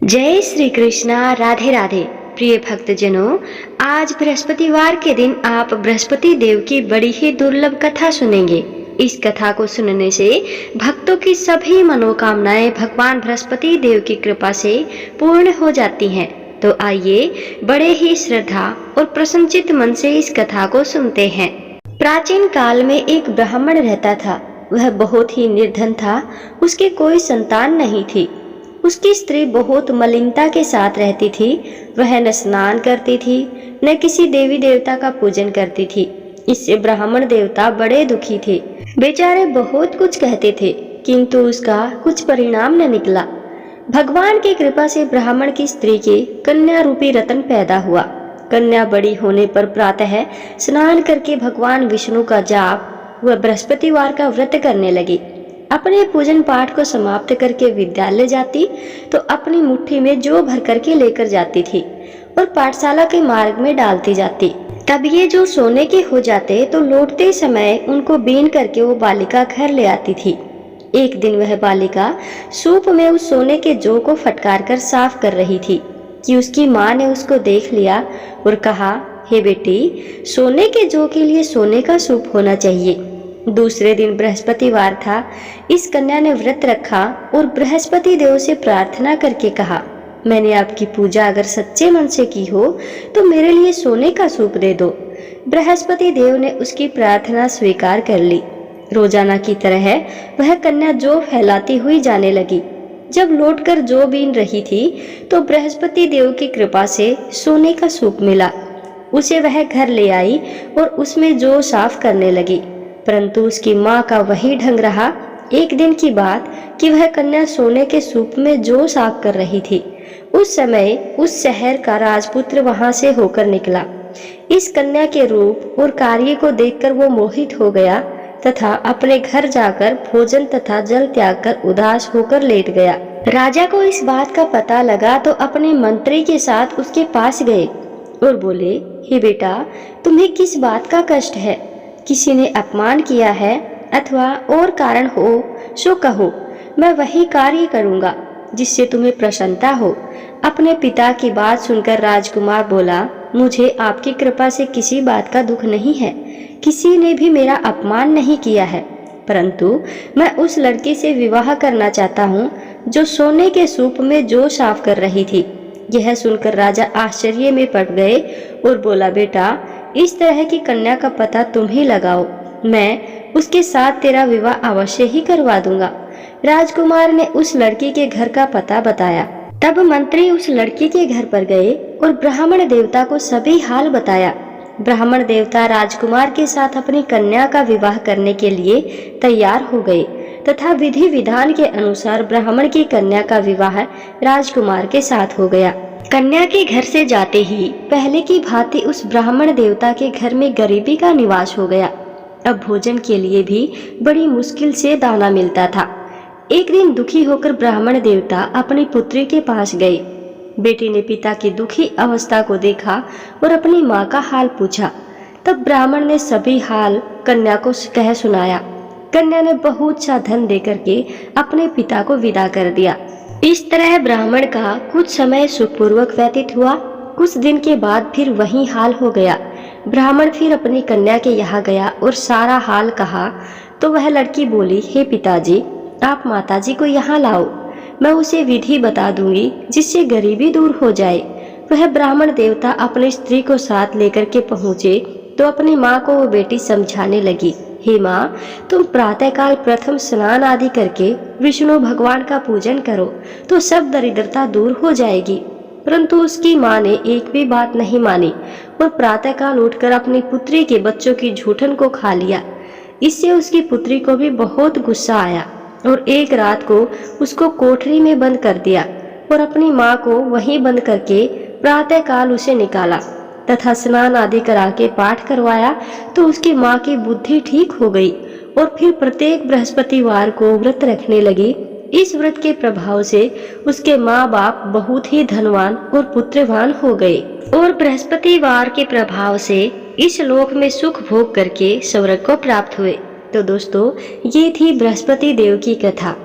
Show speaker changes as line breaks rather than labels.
जय श्री कृष्णा। राधे राधे। प्रिय भक्तजनों, आज बृहस्पतिवार के दिन आप बृहस्पति देव की बड़ी ही दुर्लभ कथा सुनेंगे। इस कथा को सुनने से भक्तों की सभी मनोकामनाएं भगवान बृहस्पति देव की कृपा से पूर्ण हो जाती हैं। तो आइए बड़े ही श्रद्धा और प्रसन्नचित्त मन से इस कथा को सुनते हैं। प्राचीन काल में एक ब्राह्मण रहता था। वह बहुत ही निर्धन था। उसके कोई संतान नहीं थी। उसकी स्त्री बहुत मलिनता के साथ रहती थी। वह न स्नान करती थी, न किसी देवी देवता का पूजन करती थी। इससे ब्राह्मण देवता बड़े दुखी थे। बेचारे बहुत कुछ कहते थे, किंतु उसका कुछ परिणाम न निकला। भगवान की कृपा से ब्राह्मण की स्त्री के कन्या रूपी रतन पैदा हुआ। कन्या बड़ी होने पर प्रातः स्नान करके भगवान विष्णु का जाप व बृहस्पतिवार का व्रत करने लगी। अपने पूजन पाठ को समाप्त करके विद्यालय जाती तो अपनी मुट्ठी में जौ भर करके लेकर जाती थी और पाठशाला के मार्ग में डालती जाती। तब ये जो सोने के हो जाते तो लौटते समय उनको बीन करके वो बालिका घर ले आती थी। एक दिन वह बालिका सूप में उस सोने के जौ को फटकार कर साफ कर रही थी कि उसकी माँ ने उसको देख लिया और कहा, हे बेटी, सोने के जौ के लिए सोने का सूप होना चाहिए। दूसरे दिन बृहस्पतिवार था। इस कन्या ने व्रत रखा और बृहस्पति देव से प्रार्थना करके कहा, मैंने आपकी पूजा अगर सच्चे मन से की हो तो मेरे लिए सोने का सूप दे दो। बृहस्पति देव ने उसकी प्रार्थना स्वीकार कर ली। रोजाना की तरह वह कन्या जौ फैलाती हुई जाने लगी। जब लौटकर जौ बीन रही थी तो बृहस्पति देव की कृपा से सोने का सूप मिला। उसे वह घर ले आई और उसमें जौ साफ करने लगी, परंतु उसकी माँ का वही ढंग रहा। एक दिन की बात कि वह कन्या सोने के सूप में जौ साफ कर रही थी। उस समय उस शहर का राजपुत्र वहां से होकर निकला। इस कन्या के रूप और कार्य को देखकर वो मोहित हो गया तथा अपने घर जाकर भोजन तथा जल त्याग कर उदास होकर लेट गया। राजा को इस बात का पता लगा तो अपने मंत्री के साथ उसके पास गए और बोले, हे बेटा, तुम्हें किस बात का कष्ट है? किसी ने अपमान किया है अथवा और कारण हो सो कहो, मैं वही कार्य करूंगा जिससे तुम्हें प्रसन्नता हो। अपने पिता की बात सुनकर राजकुमार बोला, मुझे आपकी कृपा से किसी बात का दुख नहीं है। किसी ने भी मेरा अपमान नहीं किया है, परंतु मैं उस लड़की से विवाह करना चाहता हूँ जो सोने के सूप में जौ साफ कर रही थी। यह सुनकर राजा आश्चर्य में पड़ गए और बोला, बेटा, इस तरह की कन्या का पता तुम ही लगाओ, मैं उसके साथ तेरा विवाह अवश्य ही करवा दूंगा। राजकुमार ने उस लड़की के घर का पता बताया। तब मंत्री उस लड़की के घर पर गए और ब्राह्मण देवता को सभी हाल बताया। ब्राह्मण देवता राजकुमार के साथ अपनी कन्या का विवाह करने के लिए तैयार हो गए तथा विधि विधान के अनुसार ब्राह्मण की कन्या का विवाह राजकुमार के साथ हो गया। कन्या के घर से जाते ही पहले की भांति उस ब्राह्मण देवता के घर में गरीबी का निवास हो गया। अब भोजन के लिए भी बड़ी मुश्किल से दाना मिलता था। एक दिन दुखी होकर ब्राह्मण देवता अपनी पुत्री के पास गए। बेटी ने पिता की दुखी अवस्था को देखा और अपनी माँ का हाल पूछा। तब ब्राह्मण ने सभी हाल कन्या को कह सुनाया। कन्या ने बहुत सा धन देकर के अपने पिता को विदा कर दिया। इस तरह ब्राह्मण का कुछ समय सुखपूर्वक व्यतीत हुआ। कुछ दिन के बाद फिर वही हाल हो गया। ब्राह्मण फिर अपनी कन्या के यहाँ गया और सारा हाल कहा तो वह लड़की बोली, हे पिताजी, आप माताजी को यहाँ लाओ, मैं उसे विधि बता दूंगी जिससे गरीबी दूर हो जाए। वह ब्राह्मण देवता अपनी स्त्री को साथ लेकर के पहुँचे तो अपनी माँ को वो बेटी समझाने लगी, हे माँ, तुम प्रातःकाल प्रथम स्नान आदि करके विष्णु भगवान का पूजन करो तो सब दरिद्रता दूर हो जाएगी। परंतु उसकी माँ ने एक भी बात नहीं मानी और प्रातःकाल उठकर अपनी पुत्री के बच्चों की झूठन को खा लिया। इससे उसकी पुत्री को भी बहुत गुस्सा आया और एक रात को उसको कोठरी में बंद कर दिया और अपनी माँ को वहीं बंद करके प्रातःकाल उसे निकाला तथा स्नान आदि करा के पाठ करवाया तो उसकी माँ की बुद्धि ठीक हो गई और फिर प्रत्येक बृहस्पतिवार को व्रत रखने लगी। इस व्रत के प्रभाव से उसके माँ बाप बहुत ही धनवान और पुत्रवान हो गए और बृहस्पतिवार के प्रभाव से इस लोक में सुख भोग करके स्वर्ग को प्राप्त हुए। तो दोस्तों, ये थी बृहस्पति देव की कथा।